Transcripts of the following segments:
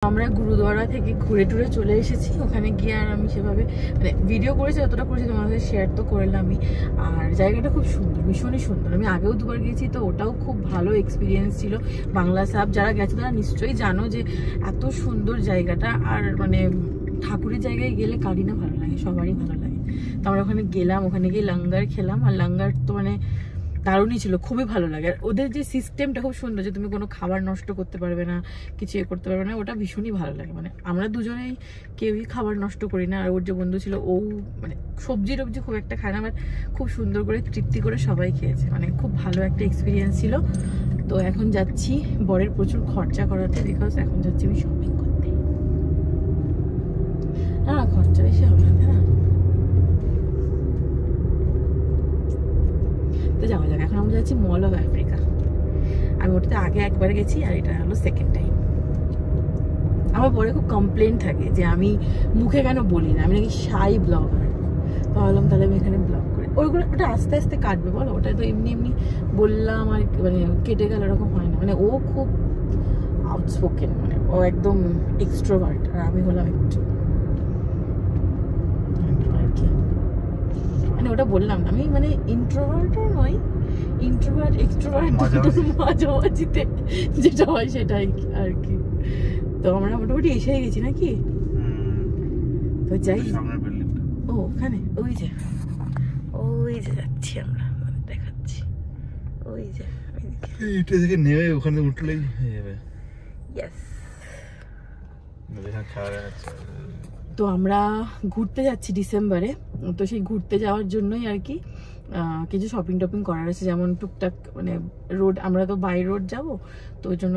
আমরা গুরুদুয়ারা থেকে ঘুরে টুরে চলে এসেছি। ওখানে গিয়ে আর আমি সেভাবে মানে ভিডিও করেছি, যতটা করেছি তোমার সাথে শেয়ার তো করলামই। আর জায়গাটা খুব সুন্দর, ভীষণই সুন্দর। আমি আগেও দুবার গেছি, তো ওটাও খুব ভালো এক্সপিরিয়েন্স ছিল। বাংলা সাহেব যারা গেছে তারা নিশ্চয়ই জানো যে এত সুন্দর জায়গাটা। আর মানে ঠাকুরের জায়গায় গেলে কারই না ভালো লাগে, সবারই ভালো লাগে। তো আমরা ওখানে গেলাম, ওখানে গিয়ে লাঙ্গার খেলাম। আর লাঙ্গার তো মানে দারুণই ছিল, খুবই ভালো লাগে। আর ওদের যে সিস্টেমটা খুব সুন্দর, যে তুমি কোনো খাবার নষ্ট করতে পারবে না, কিছু করতে পারবে না, ওটা ভীষণই ভালো লাগে। মানে আমরা দুজনেই কেউই খাবার নষ্ট করি না। আর ওর যে বন্ধু ছিল ও মানে সবজি টবজি খুব একটা খায় না, বাট খুব সুন্দর করে তৃপ্তি করে সবাই খেয়েছে। মানে খুব ভালো একটা এক্সপিরিয়েন্স ছিল। তো এখন যাচ্ছি বরের প্রচুর খরচা করাতে, বিকজ এখন যাচ্ছি আমি শপিং করতে। না খরচা বেশি হবে না, তাই না? তো যাওয়া যাক। এখন আমরা যাচ্ছি মল অফ আফ্রিকা। আমি ওটাতে আগে একবার গেছি, আর এটা হলো সেকেন্ড টাইম। আমার পরে খুব কমপ্লেন থাকে যে আমি মুখে কেন বলি না, আমি নাকি শাই ব্লগার। ভাবলাম তাহলে আমি এখানে ব্লগ করি। ওইগুলো ওটা আস্তে আস্তে কাটবে, বলো। ওটা তো এমনি এমনি বললাম আর মানে কেটে গেল, এরকম হয় না। মানে ও খুব আউটস্পোকেন, মানে ও একদম এক্সট্রোভার্ট, আর আমি হলাম একটু আর কি। মানে ওটা বললাম না, আমি মানে ইন্ট্রোভার্টও নয়, ইন্ট্রোভার্ট এক্সট্রোভার্ট মাঝামাঝিতে যেটা হয় সেটাই আর কি। তো আমরা মোটামুটি এসে গেছি নাকি? তো যাই। ও ওখানে ওই যে যাচ্ছি আমরা, মানে দেখাচ্ছি ওই যে এটা থেকে নেমে ওখানে উঠলেই হয়ে যাবে। ইয়েস। তো আমরা ঘুরতে যাচ্ছি ডিসেম্বরে। তো সেই ঘুরতে যাওয়ার জন্যই আর কি কিছু শপিং টপিং করার আছে। যেমন টুকটাক মানে রোড, আমরা তো বাই রোড যাব, তো ওই জন্য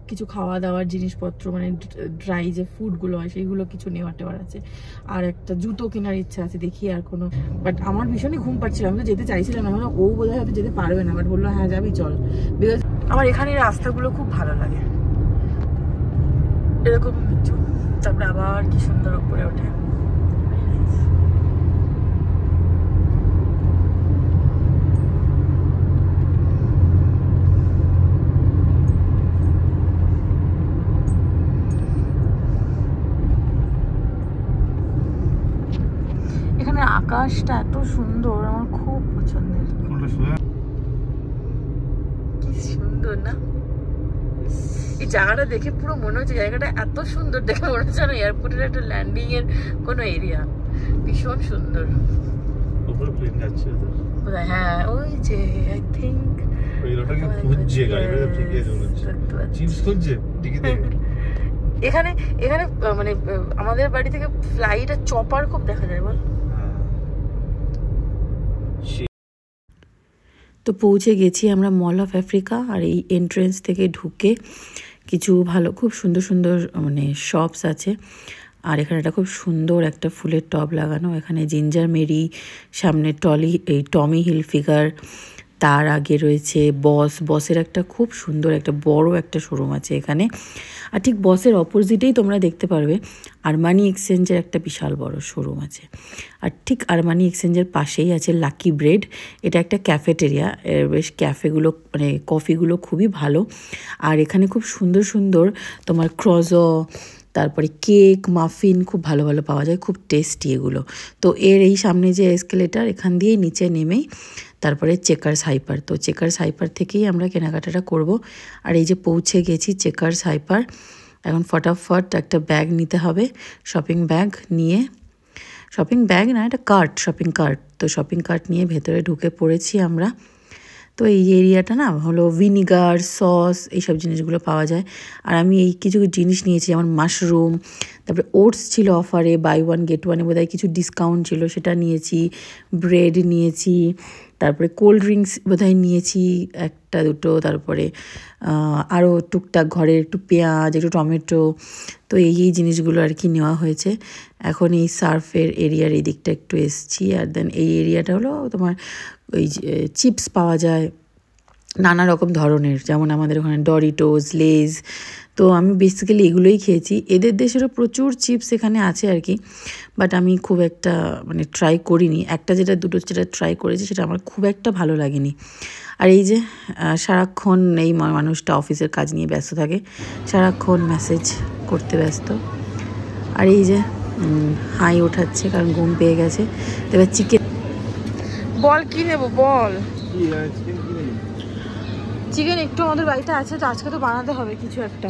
কিছু খাওয়া দাওয়ার জিনিসপত্র, মানে ড্রাই যে ফুডগুলো হয় সেইগুলো কিছু নেওয়া টেওয়ার আছে। আর একটা জুতো কেনার ইচ্ছা আছে, দেখি আর কোনো। বাট আমার ভীষণই ঘুম পাচ্ছিল, আমি তো যেতে চাইছিলাম না। মানে ও বোধহয় হয়তো যেতে পারবে না, বাট বললো হ্যাঁ যাবি চল। বিকজ আমার এখানে রাস্তাগুলো খুব ভালো লাগে, এরকম কিছু। তারপরে আবার কি সুন্দর উপরে ওঠে। এখানে আকাশটা এত সুন্দর, আমার খুব পছন্দের। কি সুন্দর না এই জায়গাটা দেখে, পুরো মনে হচ্ছে জায়গাটা এত সুন্দর দেখে মনে হচ্ছে না এয়ারপোর্টের একটা ল্যান্ডিং এর কোনো এরিয়া। ভীষণ সুন্দর। হ্যাঁ ওই যে আই থিঙ্ক এখানে এখানে মানে আমাদের বাড়ি থেকে ফ্লাইট আর চপার খুব দেখা যায়, বল। তো পৌঁছে গেছি আমরা মল অফ আফ্রিকা। আর এই এন্ট্রেন্স থেকে ঢুকে কিছু ভালো খুব সুন্দর সুন্দর মানে শপস আছে। আর এখানে একটা খুব সুন্দর একটা ফুলের টব লাগানো, এখানে জিঞ্জার মেরি, সামনে টমি হিলফিগার, তার আগে রয়েছে বসের একটা খুব সুন্দর একটা বড় একটা শোরুম আছে এখানে। আর ঠিক বসের অপোজিটেই তোমরা দেখতে পারবে আরমানি এক্সচেঞ্জের একটা বিশাল বড় শোরুম আছে। আর ঠিক আরমানি এক্সচেঞ্জের পাশেই আছে লাকি ব্রেড। এটা একটা ক্যাফেটেরিয়া, বেশ ক্যাফেগুলো মানে কফিগুলো খুবই ভালো। আর এখানে খুব সুন্দর সুন্দর তোমার ক্রজো, তারপরে কেক, মাফিন খুব ভালো ভালো পাওয়া যায়, খুব টেস্টি এগুলো। তো এর এই সামনে যে এসকেলেটার, এখান দিয়েই নিচে নেমেই তারপরে চেকার্স হাইপার। তো চেকার্স হাইপার থেকেই আমরা কেনাকাটাটা করব। আর এই যে পৌঁছে গেছি চেকার্স হাইপার। এখন ফটাফট একটা ব্যাগ নিতে হবে, শপিং ব্যাগ নিয়ে, শপিং ব্যাগ না এটা কার্ট, শপিং কার্ট। তো শপিং কার্ট নিয়ে ভেতরে ঢুকে পড়েছি আমরা। তো এই এরিয়াটা না হলো ভিনিগার, সস, এইসব জিনিসগুলো পাওয়া যায়। আর আমি এই কিছু জিনিস নিয়েছি, যেমন মাশরুম, তারপরে ওটস ছিল অফারে, বাই ওয়ান গেট ওয়ানে বোধহয় কিছু ডিসকাউন্ট ছিল, সেটা নিয়েছি। ব্রেড নিয়েছি, তারপরে কোল্ড ড্রিঙ্কস বোধহয় নিয়েছি একটা দুটো, তারপরে আরও টুকটাক ঘরের একটু পেঁয়াজ, একটু টমেটো। তো এই জিনিসগুলো আর কি নেওয়া হয়েছে। এখন এই সার্ফের এরিয়ার এই দিকটা একটু এসছি। আর দেন এই এরিয়াটা হলো তোমার ওই চিপস পাওয়া যায় নানা রকম ধরনের, যেমন আমাদের ওখানে ডরিটোস, লেজ, তো আমি বেসিক্যালি এগুলোই খেয়েছি। এদের দেশেরও প্রচুর চিপস এখানে আছে আর কি, বাট আমি খুব একটা মানে ট্রাই করিনি। একটা দুটো যেটা ট্রাই করেছি সেটা আমার খুব একটা ভালো লাগেনি। আর এই যে সারাক্ষণ এই মানুষটা অফিসের কাজ নিয়ে ব্যস্ত থাকে, সারাক্ষণ মেসেজ করতে ব্যস্ত। আর এই যে হাই ওঠাচ্ছে কারণ ঘুম পেয়ে গেছে। এবার চিকেন বল কি নেবো বল। চিকেন একটু আমাদের বাড়িতে আছে, তো আজকে তো বানাতে হবে কিছু একটা।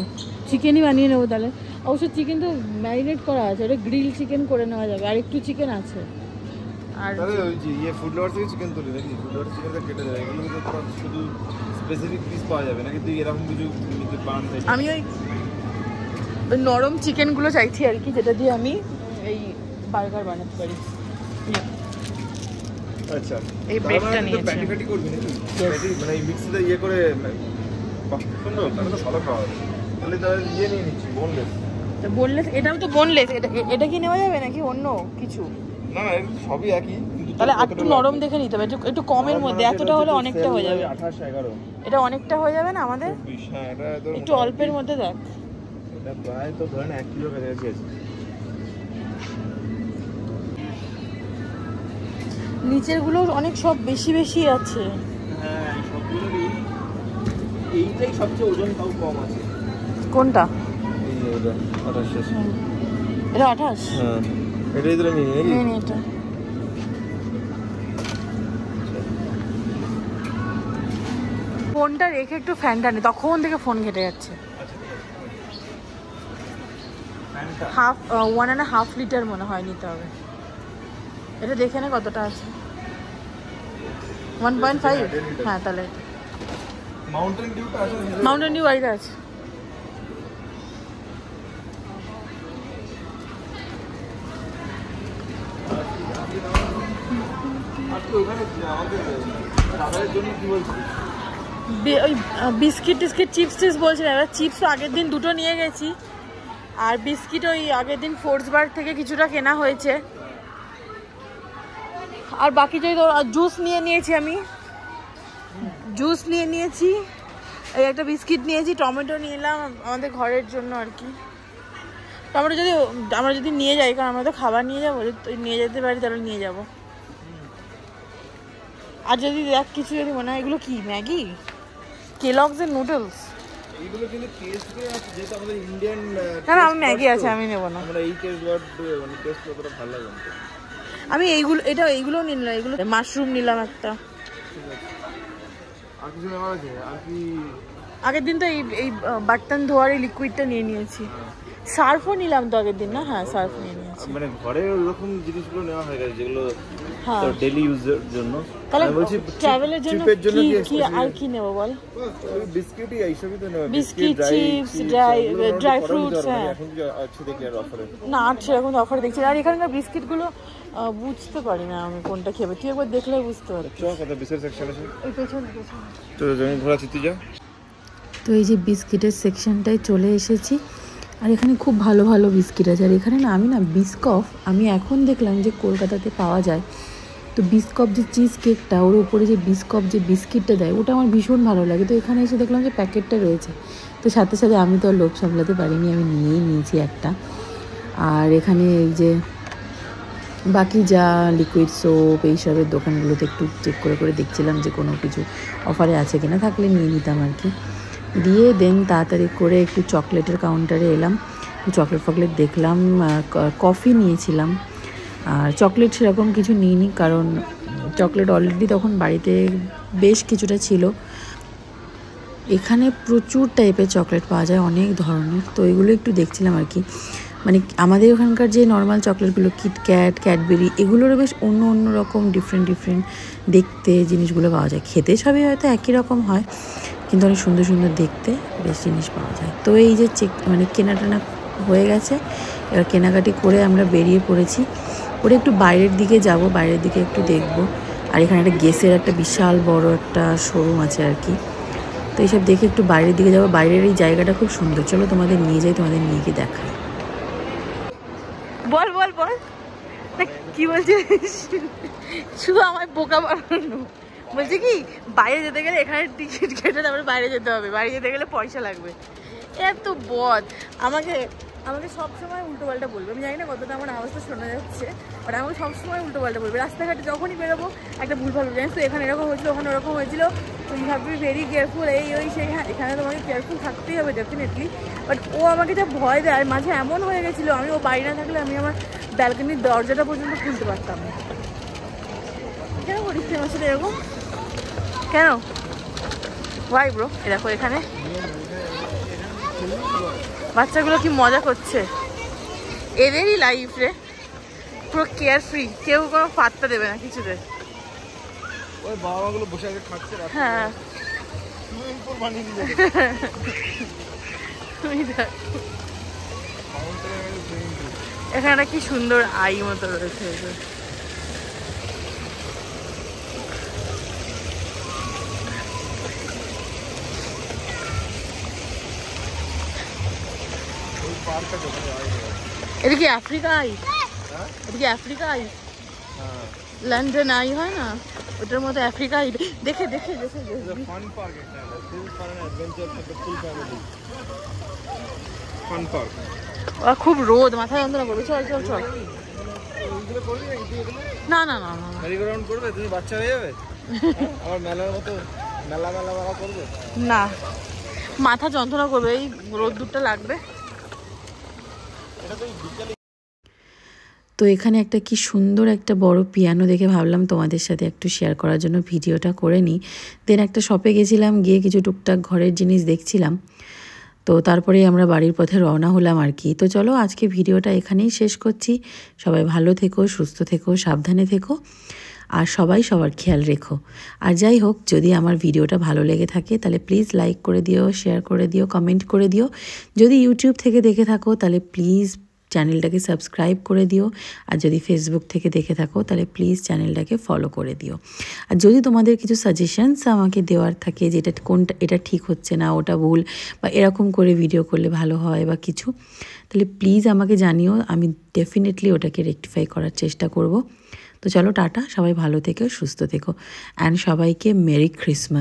চিকেনই বানিয়ে নেবো তাহলে। অবশ্য চিকেন তো ম্যারিনেট করা আছে, ওটা গ্রিল চিকেন করে নেওয়া যাবে। আর একটু চিকেন আছে। আর ওই যে ফুড লাভার থেকে চিকেন তুলি নাকি, ফুড লাভার চিকেনটা কেটে যাবে, এগুলো তো শুধু স্পেসিফিক পিস পাওয়া যাবে নাকি, তুই এরকম কিছু বানাতে? আমি ওই নরম চিকেনগুলো চাইছি আর কি, যেটা দিয়ে আমি এই বার্গার বানাতে পারি। আচ্ছা, এই ব্রেডটা নিয়েছি। প্যাটি প্যাটি করবি নাকি? প্যাটি মানে এই মিক্সিতে করে সুন্দর, তাহলে তো ভালো খাওয়া হবে। তাহলে নিয়ে নিচ্ছি বোনলেস। বোনলেস, এটাও তো বোনলেস। এটা কি নেওয়া যাবে নাকি অন্য কিছু? না না, সবই একই, তাহলে একটু নরম দেখে নিতে হবে, একটু কমের মধ্যে। এতটা হলে অনেকটা হয়ে যাবে। 28 11 এটা অনেকটা হয়ে যাবে না আমাদের? হ্যাঁ, এটা তো একটু অল্পের মধ্যে দেখ। এটা প্রায় তো ধরেন 1 কিলো কাছাকাছি আছে। নিচের গুলো অনেক সব বেশি বেশি আছে। হ্যাঁ, সবগুলোরই এইটাই সবচেয়ে ওজন তাও কম আছে। কোনটা? এই যে ওটা 28। এটা 28? হ্যাঁ, এটাই তো নিয়ে নাকি? নে এটা। ফোনটা রেখে একটু ফ্যানটা নে, তখন থেকে ফোন ঘেটে যাচ্ছে। 1.5 লিটার মনে হয় নিতে হবে। এটা দেখে নে কতটা আছে। 1.5? হ্যাঁ, তাহলে মাউন্টেন ডিউটা আছে। মাউন্টেন ডিউ বাড়িতে আছে। ওই বিস্কিট টিস্কিট চিপস টিপস বলছিলাম। এবার চিপস আগের দিন দুটো নিয়ে গেছি, আর বিস্কিট ওই আগের দিন ফোর্স বার থেকে কিছুটা কেনা হয়েছে। আর বাকি যে জুস নিয়ে নিয়েছি, আমি জুস নিয়ে নিয়েছি। এই একটা বিস্কিট নিয়েছি, টমেটো নিয়ে এলাম আমাদের ঘরের জন্য আর কি। টমেটো যদি আমরা যদি নিয়ে যাই, কারণ আমরা তো খাবার নিয়ে যাবো, যদি নিয়ে যেতে পারি তাহলে নিয়ে যাব। আর যদি দেখ কিছু যদি মনে হয়, এগুলো কি ম্যাগি, কেলগস এর নুডলস, এইগুলো কিন্তু টেস্ট যেটা আমাদের ইন্ডিয়ান। না আমি ম্যাগি আছে, আমি নেব না। আমরা এই টেস্ট বাট মানে টেস্ট কতটা ভালো লাগে না। আমি এইগুলো নিলাম, এগুলো মাশরুম নিলাম একটা। ঠিক আছে, আর কিছু নেওয়া আছে? আর কি আগের দিন তো এই বার্তন ধোয়ার এই লিকুইডটা নিয়ে নিয়েছি। সার্ফও নিলাম তো আগের দিন, না? হ্যাঁ, সার্ফ নিয়ে নিয়েছি। মানে ঘরে ওরকম জিনিসগুলো নেওয়া হয়ে গেছে যেগুলো হ্যাঁ ডেইলি ইউজের জন্য। তাহলে আমি বলছি ট্রাভেলের জন্য কি আর কি নেব বল? বিস্কিটই এইসবই তো নেব। Biscuit, chips, dry fruits. হ্যাঁ, এখন কি আছে দেখি আর অফারে? না, আছে এখন অফার দেখছি। আর এখানকার বিস্কিটগুলো বুঝতে পারি না আমি কোনটা খেবে। তুই একবার দেখলে বুঝতে পারবি। চল, কত বিস্কিট সেকশন আছে ওই পেছনে। তো জমি ঘোরা চিতি যা। তো এই যে বিস্কিটের সেকশনটায় চলে এসেছি, আর এখানে খুব ভালো ভালো বিস্কিট আছে। আর এখানে না আমি বিস্কফ আমি এখন দেখলাম যে কলকাতাতে পাওয়া যায়। তো বিস্কফ যে চিজ কেকটা, ওর উপরে যে বিস্কফ যে বিস্কিটটা দেয়, ওটা আমার ভীষণ ভালো লাগে। তো এখানে এসে দেখলাম যে প্যাকেটটা রয়েছে, তো সাথে সাথে আমি তো আর লোভ সামলাতে পারিনি, আমি নিয়েই নিয়েছি একটা। আর এখানে এই যে বাকি যা লিকুইড সোপ এইসবের দোকানগুলোতে একটু চেক করে করে দেখছিলাম যে কোনো কিছু অফারে আছে কিনা, থাকলে নিয়ে নিতাম আর কি। দিয়ে দেন তাড়াতাড়ি করে একটু চকলেটের কাউন্টারে এলাম, চকলেট ফকলেট দেখলাম, কফি নিয়েছিলাম। আর চকলেট সেরকম কিছু নিইনি, কারণ চকলেট অলরেডি তখন বাড়িতে বেশ কিছুটা ছিল। এখানে প্রচুর টাইপের চকলেট পাওয়া যায়, অনেক ধরনের। তো এগুলো একটু দেখছিলাম আর কি। মানে আমাদের ওখানকার যে নর্মাল চকলেটগুলো, কিটক্যাট, ক্যাডবেরি, এগুলোরও বেশ অন্য রকম ডিফারেন্ট দেখতে জিনিসগুলো পাওয়া যায়। খেতে সবই হয়তো একই রকম হয়, কিন্তু অনেক সুন্দর সুন্দর দেখতে বেশ জিনিস পাওয়া যায়। তো এই যে কেনাটানা হয়ে গেছে, এবার কেনাকাটি করে আমরা বেরিয়ে পড়েছি। ওটা একটু বাইরের দিকে যাব, বাইরের দিকে একটু দেখব। আর এখানে একটা গ্যাসের একটা বিশাল বড় একটা শোরুম আছে আর কি। তো এইসব দেখে একটু বাইরের দিকে যাবো। বাইরের এই জায়গাটা খুব সুন্দর, চলো তোমাদের নিয়ে যাই, তোমাদের নিয়ে গিয়ে দেখাই। বল কি বলছিস? শুধু আমায় বোকা বানানো। বলছি কি, বাইরে যেতে গেলে এখানে টিকিট কেটে তারপরে বাইরে যেতে হবে, বাইরে যেতে গেলে পয়সা লাগবে। এত বদ আমাকে আমাকে সবসময় উল্টো পাল্টা বলবে। আমি জানি না কতটা আমার আওয়াজটা শোনা যাচ্ছে, বাট আমাকে সবসময় উল্টো পাল্টা বলবে। রাস্তাঘাটে যখনই বেরোবো একটা ভুলভাল জানিস তো, এখানে এরকম হয়েছিল, ওখানে ওরকম হয়েছিল, তুমি ভাববি ভেরি কেয়ারফুল, এই ওই সেই। হ্যাঁ, এখানে তোমাকে কেয়ারফুল থাকতেই হবে ডেফিনেটলি, বাট ও আমাকে যা ভয় দেয় মাঝে এমন হয়ে গেছিলো, আমি ও বাড়ি না থাকলে আমি আমার ব্যালকনির দরজাটা পর্যন্ত খুলতে পারতাম না। কেন করিস আমার সাথে এরকম? কেন ভাই ব্রো? এ দেখো এখানে বাচ্চাগুলো কি মজা করছে, এদেরই লাইফ রে, পুরো কেয়ার ফ্রি, কেউ কোনো পাত্তা দেবে না কিছুতে। ওই বাবা মাগুলো বসে আগে খাচ্ছে। হ্যাঁ এখানে কি সুন্দর আই মতো রয়েছে। এটা কি আফ্রিকা আই? এটা কি আফ্রিকা আই? লন্ডন আই হয় না, ওটার মতো আফ্রিকা আই। দেখে দেখে দেখে ফান পার্ক, এটা full fun adventure for the full family. Fun park. ওরা খুব রোদ, মাথা যন্ত্রণা করবে। চল চল চল। এইগুলো করবি নাকি তুই? এগুলো না না না না, মেরিগোরাউন্ড করবে? তুমি বাচ্চা হয়ে যাবে আবার মেলার মতো মেলা মেলা মেলা করবে না, মাথা যন্ত্রণা করবে, এই রোদ্দুরটা লাগবে। এটা তো বিকালে। তো এখানে একটা কি সুন্দর একটা বড় পিয়ানো দেখে ভাবলাম তোমাদের সাথে একটু শেয়ার করার জন্য ভিডিওটা করে নিই। দেন একটা শপে গেছিলাম, গিয়ে কিছু টুকটাক ঘরের জিনিস দেখছিলাম। তো তারপরে আমরা বাড়ির পথে রওনা হলাম আর কি। তো চলো আজকে ভিডিওটা এখানেই শেষ করছি। সবাই ভালো থেকো, সুস্থ থেকো, সাবধানে থেকো, আর সবাই সবার খেয়াল রেখো। আর যাই হোক, যদি আমার ভিডিওটা ভালো লেগে থাকে তাহলে প্লিজ লাইক করে দিও, শেয়ার করে দিও, কমেন্ট করে দিও। যদি ইউটিউব থেকে দেখে থাকো তাহলে প্লিজ চ্যানেলটাকে সাবস্ক্রাইব করে দিও। আর যদি ফেসবুক থেকে দেখে থাকো তাহলে প্লিজ চ্যানেলটাকে ফলো করে দিও। আর যদি তোমাদের কিছু সাজেশনস আমাকে দেওয়ার থাকে, যেটা কোনটা এটা ঠিক হচ্ছে না, ওটা ভুল, বা এরকম করে ভিডিও করলে ভালো হয় বা কিছু, তাহলে প্লিজ আমাকে জানিও। আমি ডেফিনেটলি ওটাকে রেকটিফাই করার চেষ্টা করব। তো চলো টাটা, সবাই ভালো থেকো, সুস্থ থেকো, অ্যান্ড সবাইকে মেরি ক্রিসমাস।